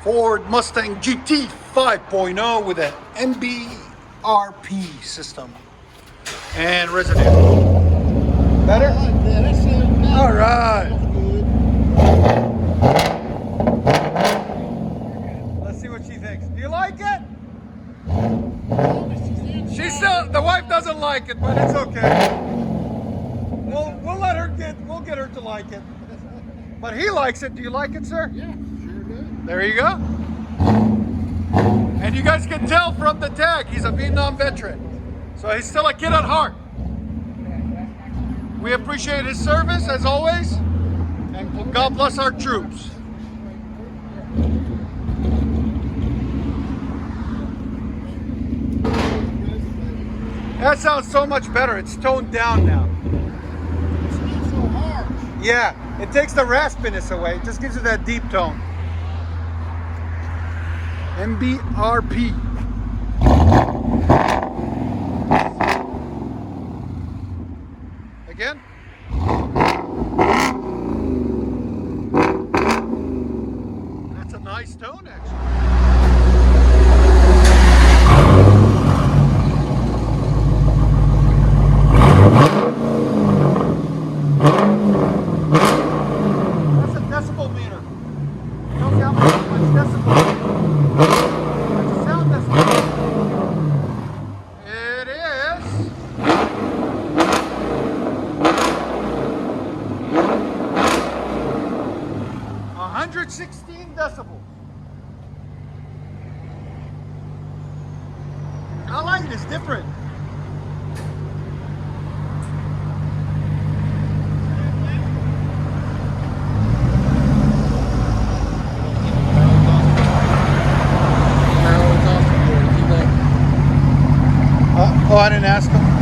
Ford Mustang GT 5.0 with an MBRP system and residue. Better? Yeah, that's it. All right. Good. Let's see what she thinks. Do you like it? She The wife doesn't like it, but it's okay. We'll get her to like it. But he likes it. Do you like it, sir? Yeah, sure do. There you go. And you guys can tell from the tag, he's a Vietnam veteran. So he's still a kid at heart. We appreciate his service as always. And God bless our troops. That sounds so much better. It's toned down now. It's not so hard. Yeah, it takes the raspiness away. It just gives you that deep tone. MBRP. Again. That's a nice tone, actually. That's a decibel meter. It tells you how much decibels. That's a sound decibel. It is 116 decibels. I like it. It's different. Oh, I didn't ask him.